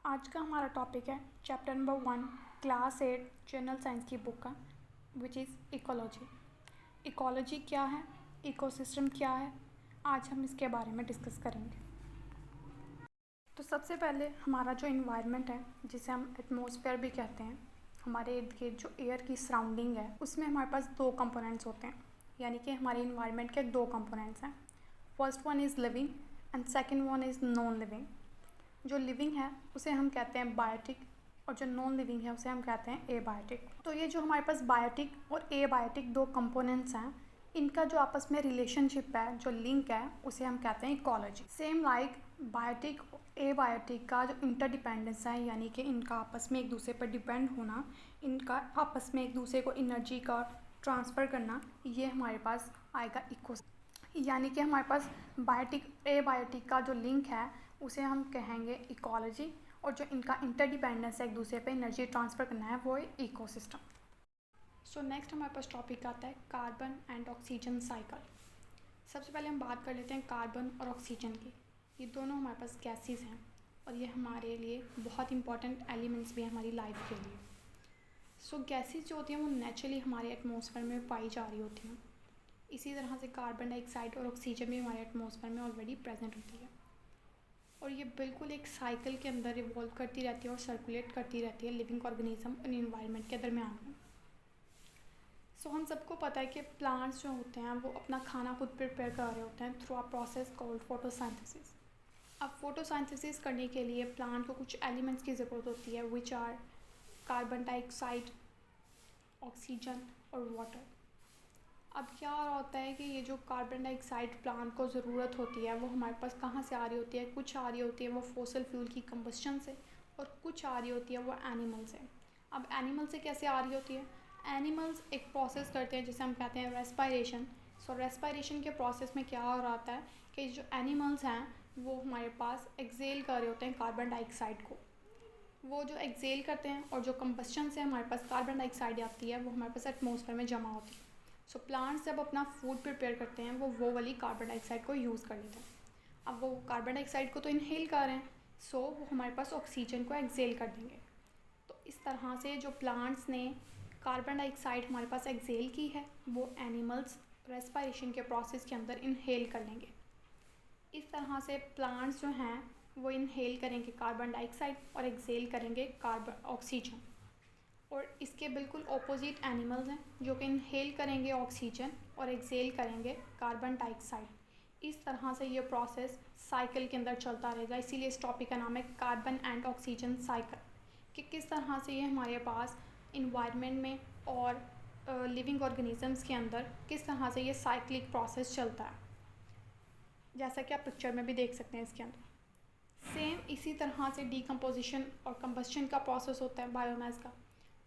आज का हमारा टॉपिक है chapter number 1 class 8 general science की बुक का विच इज़ इकोलॉजी। इकोलॉजी क्या है, इकोसिस्टम क्या है, आज हम इसके बारे में डिस्कस करेंगे। तो सबसे पहले हमारा जो इन्वायरमेंट है, जिसे हम एटमॉस्फेयर भी कहते हैं, हमारे इर्द गिर्द जो एयर की सराउंडिंग है, उसमें हमारे पास दो कंपोनेंट्स होते हैं। यानी कि हमारे इन्वायरमेंट के दो कंपोनेंट्स हैं। First one is living and second one is non living. जो लिविंग है उसे हम कहते हैं बायोटिक और जो नॉन लिविंग है उसे हम कहते हैं एबायोटिक। तो ये जो हमारे पास बायोटिक और एबायोटिक दो कंपोनेंट्स हैं, इनका जो आपस में रिलेशनशिप है, जो लिंक है, उसे हम कहते हैं इकोलॉजी। सेम लाइक बायोटिक और एबायोटिक का जो इंटरडिपेंडेंस है, यानी कि इनका आपस में एक दूसरे पर डिपेंड होना, इनका आपस में एक दूसरे को एनर्जी का ट्रांसफ़र करना, ये हमारे पास आएगा इकोसिस्टम। यानी कि हमारे पास बायोटिक एबायोटिक का जो लिंक है उसे हम कहेंगे इकोलॉजी, और जो इनका इंटरडिपेंडेंस है, एक दूसरे पे एनर्जी ट्रांसफ़र करना है, वो है इकोसिस्टम। सो नेक्स्ट हमारे पास टॉपिक आता है कार्बन एंड ऑक्सीजन साइकिल। सबसे पहले हम बात कर लेते हैं कार्बन और ऑक्सीजन की। ये दोनों हमारे पास गैसेस हैं और ये हमारे लिए बहुत इंपॉर्टेंट एलिमेंट्स भी हैं हमारी लाइफ के लिए। सो गैसेस जो होती हैं वो नेचुरली हमारे एटमॉस्फेयर में पाई जा रही होती हैं। इसी तरह से कार्बन डाइऑक्साइड और ऑक्सीजन भी हमारे एटमॉस्फेयर में ऑलरेडी प्रेजेंट होती है और ये बिल्कुल एक साइकिल के अंदर इवॉल्व करती रहती है और सर्कुलेट करती रहती है लिविंग ऑर्गेनिज्म और इन्वायरमेंट के दरमियान में। सो हम सबको पता है कि प्लांट्स जो होते हैं वो अपना खाना खुद प्रिपेयर कर रहे होते हैं through a process called photosynthesis. अब फोटोसिंथेसिस करने के लिए प्लांट को कुछ एलिमेंट्स की ज़रूरत होती है, which are carbon dioxide, oxygen और वाटर। अब क्या होता है कि ये जो कार्बन डाइऑक्साइड प्लांट को ज़रूरत होती है वो हमारे पास कहाँ से आ रही होती है? कुछ आ रही होती है वो फॉसिल फ्यूल की कंबस्शन से और कुछ आ रही होती है वो एनिमल से। अब एनिमल से कैसे आ रही होती है? एनिमल्स एक प्रोसेस करते हैं जिसे हम कहते हैं रेस्पायरेशन। सो रेस्पायरेशन के प्रोसेस में क्या हो रहा होता है कि जो एनिमल्स हैं वो हमारे पास एक्सेल कर रहे होते हैं कार्बन डाइऑक्साइड को। वो जो एक्सेल करते हैं और जो कंबस्शन से हमारे पास कार्बन डाइऑक्साइड आती है वो हमारे पास एटमॉस्फेयर में जमा होती है। सो प्लांट्स जब अपना फूड प्रिपेयर करते हैं वो वाली कार्बन डाइऑक्साइड को यूज़ कर लेते हैं। अब वो कार्बन डाइऑक्साइड को तो इनहेल कर रहे हैं, सो वो हमारे पास ऑक्सीजन को एक्सेल कर देंगे। तो इस तरह से जो प्लांट्स ने कार्बन डाइऑक्साइड हमारे पास एक्सेल की है वो एनिमल्स रेस्पायरेशन के प्रोसेस के अंदर इनहेल कर लेंगे। इस तरह से प्लांट्स जो हैं वो इनहेल करेंगे कार्बन डाइऑक्साइड और एक्सेल करेंगे कार्बन ऑक्सीजन। और इसके बिल्कुल ऑपोजिट एनिमल्स हैं जो कि इनहेल करेंगे ऑक्सीजन और एक्सेल करेंगे कार्बन डाइऑक्साइड। इस तरह से ये प्रोसेस साइकिल के अंदर चलता रहेगा। इसीलिए इस टॉपिक का नाम है कार्बन एंड ऑक्सीजन साइकिल, कि किस तरह से ये हमारे पास इन्वायरमेंट में और लिविंग ऑर्गेनिजम्स के अंदर किस तरह से ये साइक्लिक प्रोसेस चलता है, जैसा कि आप पिक्चर में भी देख सकते हैं इसके अंदर। सेम इसी तरह से डीकम्पोजिशन और कंबस्शन का प्रोसेस होता है बायोमास का,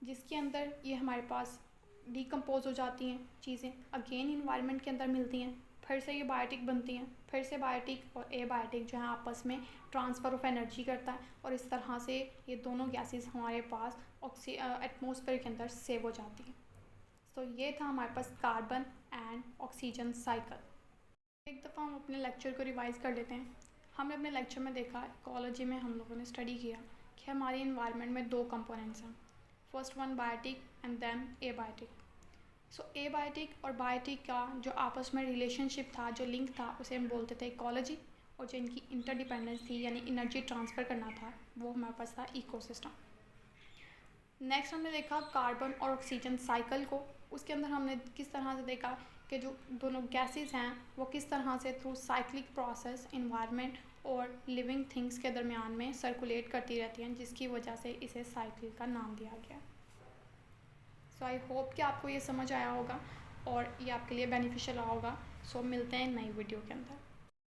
जिसके अंदर ये हमारे पास डीकम्पोज हो जाती हैं चीज़ें, अगेन इन्वायरमेंट के अंदर मिलती हैं, फिर से ये बायोटिक बनती हैं, फिर से बायोटिक और एबायोटिक जो है आपस में ट्रांसफ़र ऑफ एनर्जी करता है और इस तरह से ये दोनों गैसेस हमारे पास एटमॉस्फेयर के अंदर सेव हो जाती हैं। तो ये था हमारे पास कार्बन एंड ऑक्सीजन साइकिल। एक दफ़ा हम अपने लेक्चर को रिवाइज़ कर लेते हैं। हमने अपने लेक्चर में देखा, इकोलॉजी में हम लोगों ने स्टडी किया कि हमारे इन्वायरमेंट में दो कंपोनेंट्स हैं, first one biotic and then abiotic. So abiotic और बायोटिक का जो आपस में रिलेशनशिप था, जो लिंक था, उसे हम बोलते थे इकोलॉजी, और जो इनकी इंटरडिपेंडेंस थी यानी एनर्जी ट्रांसफ़र करना था, वो हमारे पास था इकोसिस्टम। नेक्स्ट हमने देखा कार्बन और ऑक्सीजन साइकिल को। उसके अंदर हमने किस तरह से देखा कि जो दोनों गैसेस हैं वो किस तरह से थ्रू साइक्लिक प्रोसेस इन्वायरमेंट और लिविंग थिंग्स के दरमियान में सर्कुलेट करती रहती हैं, जिसकी वजह से इसे साइकिल का नाम दिया गया। सो आई होप कि आपको ये समझ आया होगा और ये आपके लिए बेनिफिशियल होगा। सो मिलते हैं नई वीडियो के अंदर।